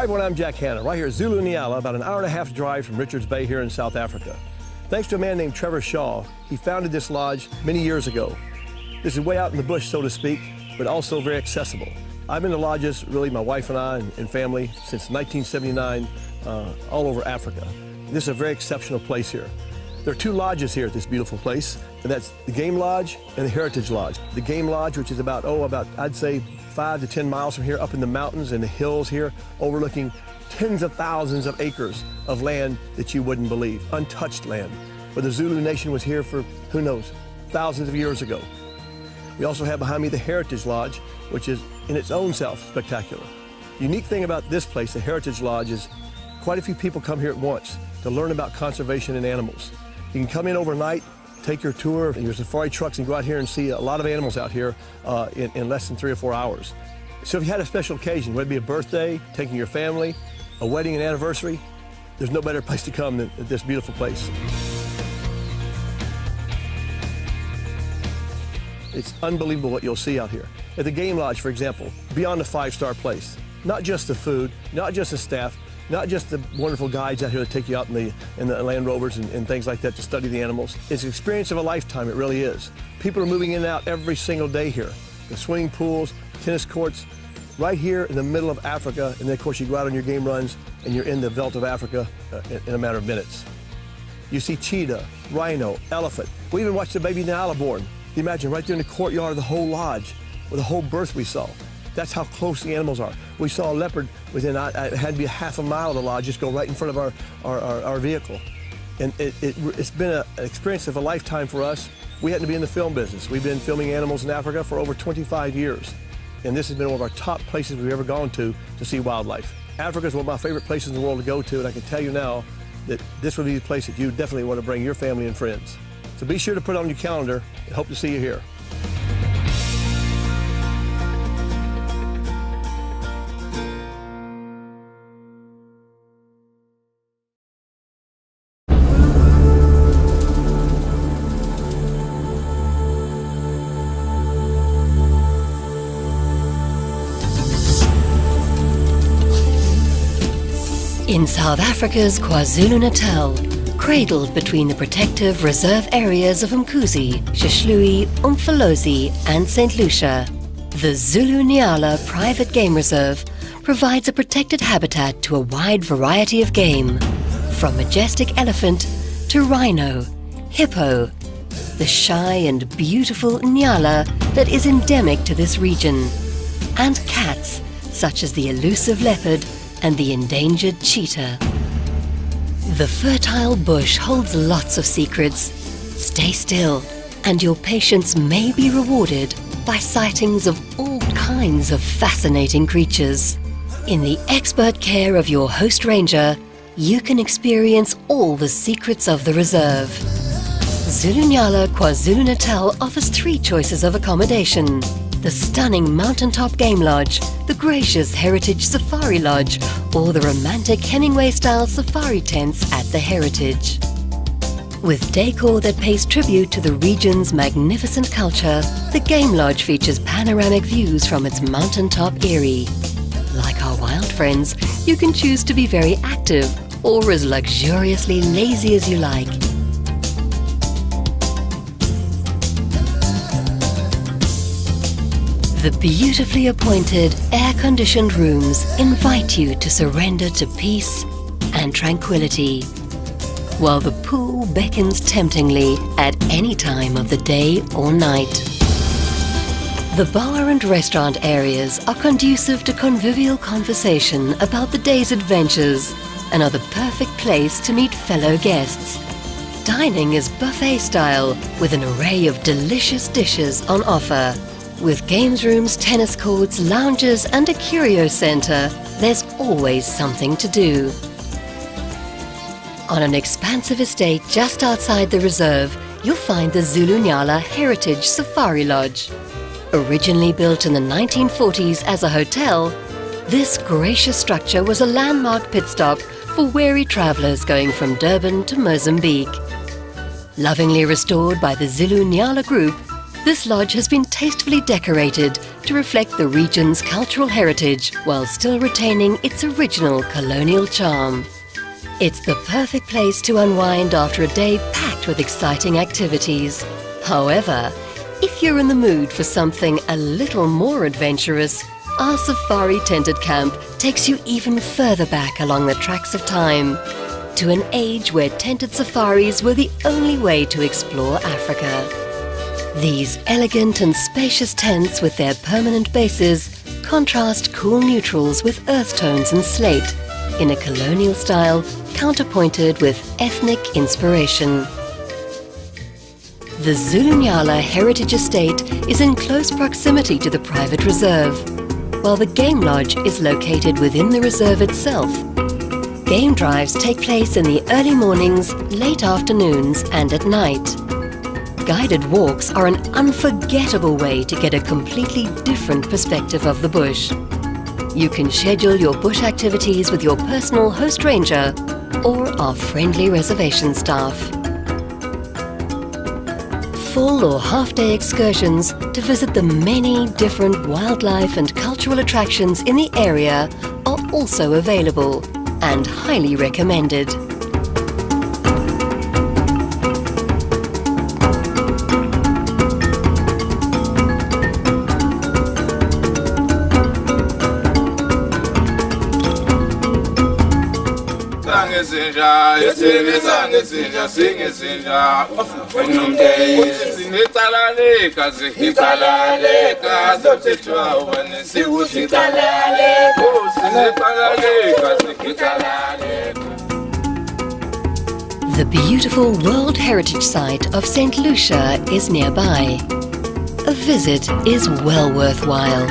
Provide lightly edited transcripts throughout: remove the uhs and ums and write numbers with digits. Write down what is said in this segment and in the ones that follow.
Hi everyone, I'm Jack Hanna, right here at Zulu Nyala, about an hour and a half drive from Richards Bay here in South Africa. Thanks to a man named Trevor Shaw, he founded this lodge many years ago. This is way out in the bush, so to speak, but also very accessible. I've been to lodges, really, my wife and I and family, since 1979, all over Africa. This is a very exceptional place here. There are two lodges here at this beautiful place, and that's the Game Lodge and the Heritage Lodge. The Game Lodge, which is about I'd say 5 to 10 miles from here, up in the mountains and the hills here, overlooking tens of thousands of acres of land that you wouldn't believe, untouched land, where the Zulu Nation was here for, who knows, thousands of years ago. We also have behind me the Heritage Lodge, which is in its own self spectacular. The unique thing about this place, the Heritage Lodge, is quite a few people come here at once to learn about conservation and animals. You can come in overnight, take your tour in your safari trucks and go out here and see a lot of animals out here in less than 3 or 4 hours. So if you had a special occasion, whether it be a birthday, taking your family, a wedding, an anniversary, there's no better place to come than this beautiful place. It's unbelievable what you'll see out here. At the Game Lodge, for example, beyond a 5-star place. Not just the food, not just the staff, not just the wonderful guides out here that take you out in the Land Rovers and things like that to study the animals. It's an experience of a lifetime, it really is. People are moving in and out every single day here. The swimming pools, tennis courts, right here in the middle of Africa, and then of course you go out on your game runs and you're in the veldt of Africa in a matter of minutes. You see cheetah, rhino, elephant. We even watched the baby Nyala born. Can you imagine right there in the courtyard of the whole lodge, with the whole birth we saw. That's how close the animals are. We saw a leopard within, it had to be a half a mile of the lodge, just go right in front of our vehicle. And it's been an experience of a lifetime for us. We happen to be in the film business. We've been filming animals in Africa for over 25 years. And this has been one of our top places we've ever gone to see wildlife. Africa is one of my favorite places in the world to go to, and I can tell you now that this would be the place that you definitely want to bring your family and friends. So be sure to put it on your calendar and hope to see you here. In South Africa's KwaZulu-Natal, cradled between the protective reserve areas of Umkhuze, Shihlui, Umfolozi and St. Lucia, the Zulu Nyala Private Game Reserve provides a protected habitat to a wide variety of game, from majestic elephant to rhino, hippo, the shy and beautiful Nyala that is endemic to this region, and cats such as the elusive leopard and the endangered cheetah. The fertile bush holds lots of secrets. Stay still, and your patience may be rewarded by sightings of all kinds of fascinating creatures. In the expert care of your host ranger, you can experience all the secrets of the reserve. Zulu Nyala KwaZulu-Natal offers 3 choices of accommodation: the stunning Mountaintop Game Lodge, the gracious Heritage Safari Lodge, or the romantic Hemingway-style safari tents at the Heritage. With decor that pays tribute to the region's magnificent culture, the Game Lodge features panoramic views from its mountaintop eyrie. Like our wild friends, you can choose to be very active or as luxuriously lazy as you like. The beautifully appointed, air-conditioned rooms invite you to surrender to peace and tranquility, while the pool beckons temptingly at any time of the day or night. The bar and restaurant areas are conducive to convivial conversation about the day's adventures and are the perfect place to meet fellow guests. Dining is buffet style with an array of delicious dishes on offer. With games rooms, tennis courts, lounges and a curio center, there's always something to do. On an expansive estate just outside the reserve, you'll find the Zulu Nyala Heritage Safari Lodge. Originally built in the 1940s as a hotel, this gracious structure was a landmark pit stop for weary travelers going from Durban to Mozambique. Lovingly restored by the Zulu Nyala Group, This lodge has been tastefully decorated to reflect the region's cultural heritage while still retaining its original colonial charm. It's the perfect place to unwind after a day packed with exciting activities. However, if you're in the mood for something a little more adventurous, our safari tented camp takes you even further back along the tracks of time, to an age where tented safaris were the only way to explore Africa. These elegant and spacious tents with their permanent bases contrast cool neutrals with earth tones and slate in a colonial style counterpointed with ethnic inspiration. The Zulunyala Heritage Estate is in close proximity to the private reserve, while the Game Lodge is located within the reserve itself. Game drives take place in the early mornings, late afternoons and at night. Guided walks are an unforgettable way to get a completely different perspective of the bush. You can schedule your bush activities with your personal host ranger or our friendly reservation staff. Full or half-day excursions to visit the many different wildlife and cultural attractions in the area are also available and highly recommended. The beautiful World Heritage Site of St. Lucia is nearby. A visit is well worthwhile.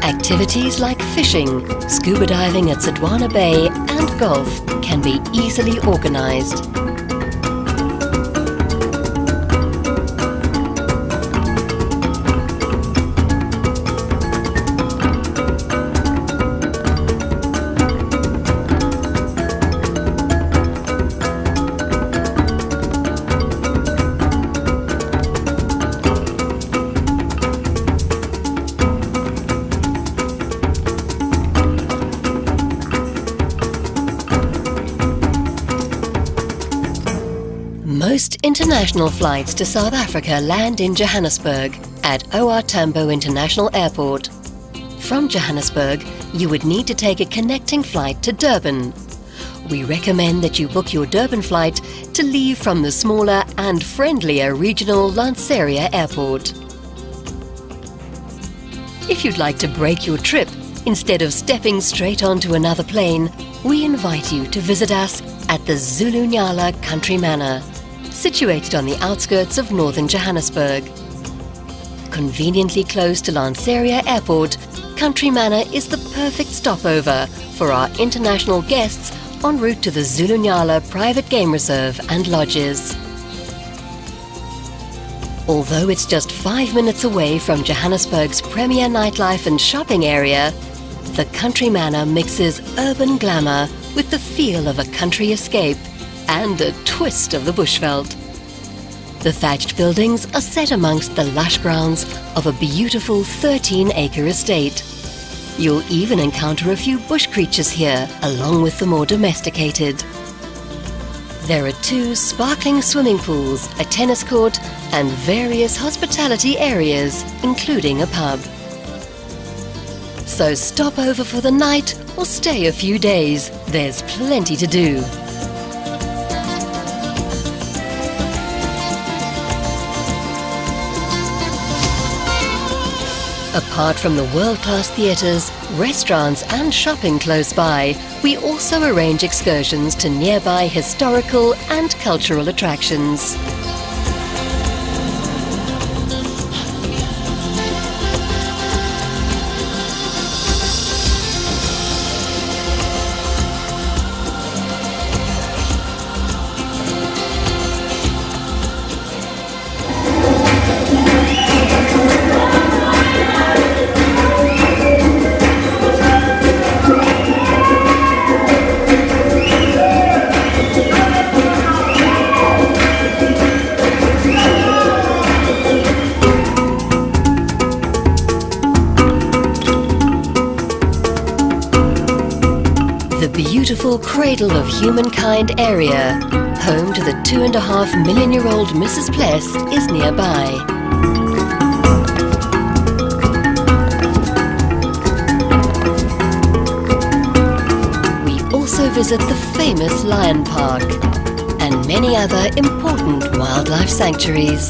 Activities like fishing, scuba diving at Sodwana Bay and golf can be easily organized. Most international flights to South Africa land in Johannesburg at OR Tambo International Airport. From Johannesburg, you would need to take a connecting flight to Durban. We recommend that you book your Durban flight to leave from the smaller and friendlier regional Lanseria Airport. If you'd like to break your trip, instead of stepping straight onto another plane, we invite you to visit us at the Zulunyala Country Manor, situated on the outskirts of northern Johannesburg. Conveniently close to Lanseria Airport, Country Manor is the perfect stopover for our international guests en route to the Zulunyala Private Game Reserve and lodges. Although it's just 5 minutes away from Johannesburg's premier nightlife and shopping area, the Country Manor mixes urban glamour with the feel of a country escape and a twist of the bushveld. The thatched buildings are set amongst the lush grounds of a beautiful 13-acre estate. You'll even encounter a few bush creatures here, along with the more domesticated. There are 2 sparkling swimming pools, a tennis court, and various hospitality areas, including a pub. So stop over for the night or stay a few days. There's plenty to do. Apart from the world-class theatres, restaurants and shopping close by, we also arrange excursions to nearby historical and cultural attractions. beautiful cradle of humankind area, home to the 2.5 million-year-old Mrs. Pless, is nearby. We also visit the famous Lion Park and many other important wildlife sanctuaries.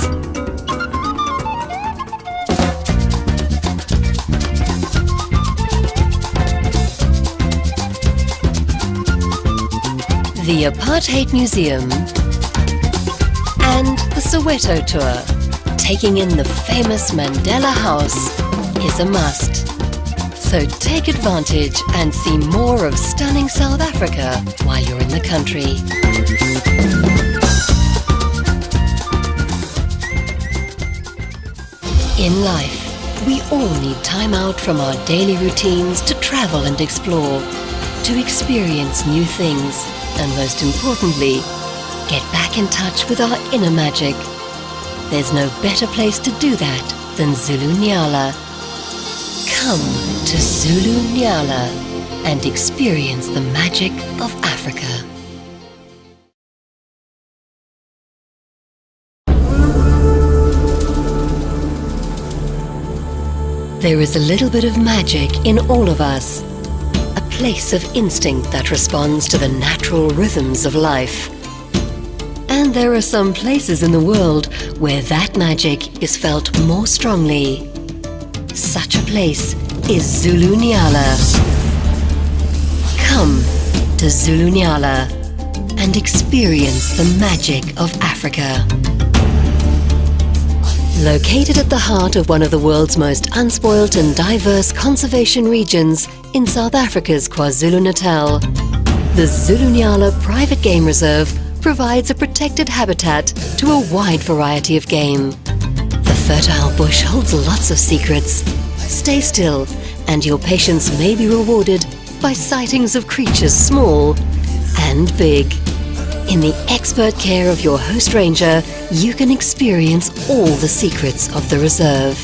The Apartheid Museum and the Soweto Tour, taking in the famous Mandela House, is a must. So take advantage and see more of stunning South Africa while you're in the country. In life, we all need time out from our daily routines to travel and explore, to experience new things, and most importantly, get back in touch with our inner magic. There's no better place to do that than Zulu Nyala. Come to Zulu Nyala and experience the magic of Africa. There is a little bit of magic in all of us. A place of instinct that responds to the natural rhythms of life. And there are some places in the world where that magic is felt more strongly. Such a place is Zulu Nyala. Come to Zulu Nyala and experience the magic of Africa. Located at the heart of one of the world's most unspoilt and diverse conservation regions in South Africa's KwaZulu-Natal, the Zulu Nyala Private Game Reserve provides a protected habitat to a wide variety of game. The fertile bush holds lots of secrets. Stay still, and your patience may be rewarded by sightings of creatures small and big. In the expert care of your host ranger, you can experience all the secrets of the reserve.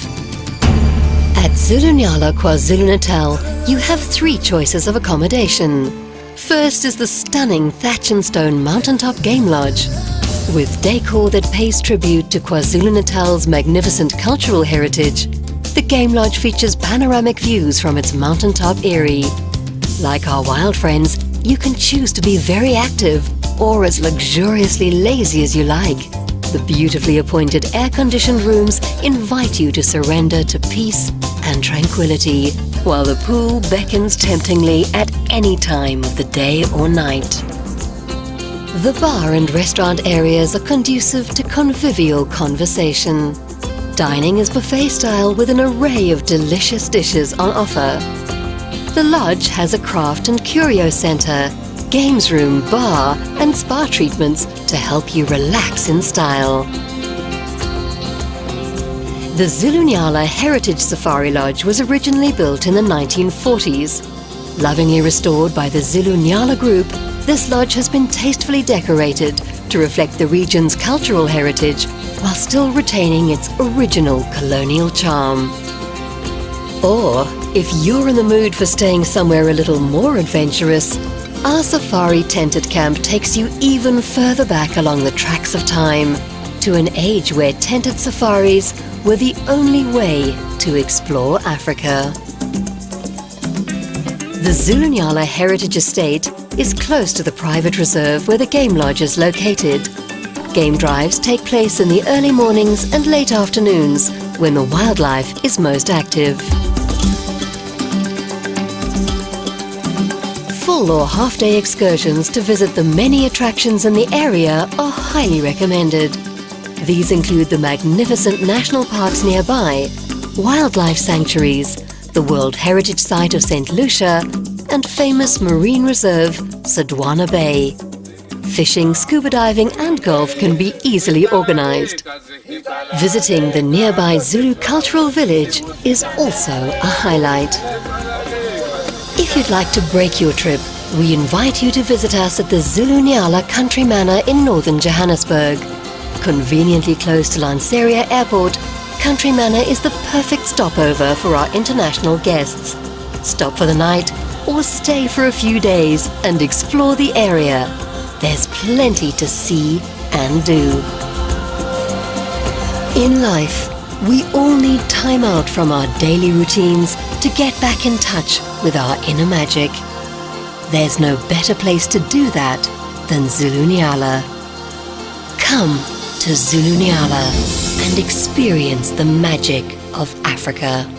At Zulu Nyala KwaZulu-Natal, you have 3 choices of accommodation. First is the stunning thatch and stone mountaintop game lodge. With decor that pays tribute to KwaZulu-Natal's magnificent cultural heritage, the game lodge features panoramic views from its mountaintop eyrie. Like our wild friends, you can choose to be very active or as luxuriously lazy as you like. The beautifully appointed air-conditioned rooms invite you to surrender to peace and tranquility, while the pool beckons temptingly at any time of the day or night. The bar and restaurant areas are conducive to convivial conversation. Dining is buffet style with an array of delicious dishes on offer. The lodge has a craft and curio center, games room, bar and spa treatments to help you relax in style. The Zulu Nyala Heritage Safari Lodge was originally built in the 1940s. Lovingly restored by the Zulu Nyala Group, this lodge has been tastefully decorated to reflect the region's cultural heritage while still retaining its original colonial charm. Or, if you're in the mood for staying somewhere a little more adventurous, our safari tented camp takes you even further back along the tracks of time, to an age where tented safaris were the only way to explore Africa. The Zulu Nyala Heritage Estate is close to the private reserve where the game lodge is located. Game drives take place in the early mornings and late afternoons when the wildlife is most active. Full or half-day excursions to visit the many attractions in the area are highly recommended. These include the magnificent national parks nearby, wildlife sanctuaries, the World Heritage Site of St. Lucia, and famous marine reserve Sodwana Bay. Fishing, scuba diving and golf can be easily organized. Visiting the nearby Zulu Cultural Village is also a highlight. If you'd like to break your trip, we invite you to visit us at the Zulu Nyala Country Manor in northern Johannesburg. Conveniently close to Lanseria Airport, Country Manor is the perfect stopover for our international guests. Stop for the night or stay for a few days and explore the area. There's plenty to see and do. In life, we all need time out from our daily routines to get back in touch with our inner magic. There's no better place to do that than Zulu-Nyala. Come to Zulu-Nyala and experience the magic of Africa.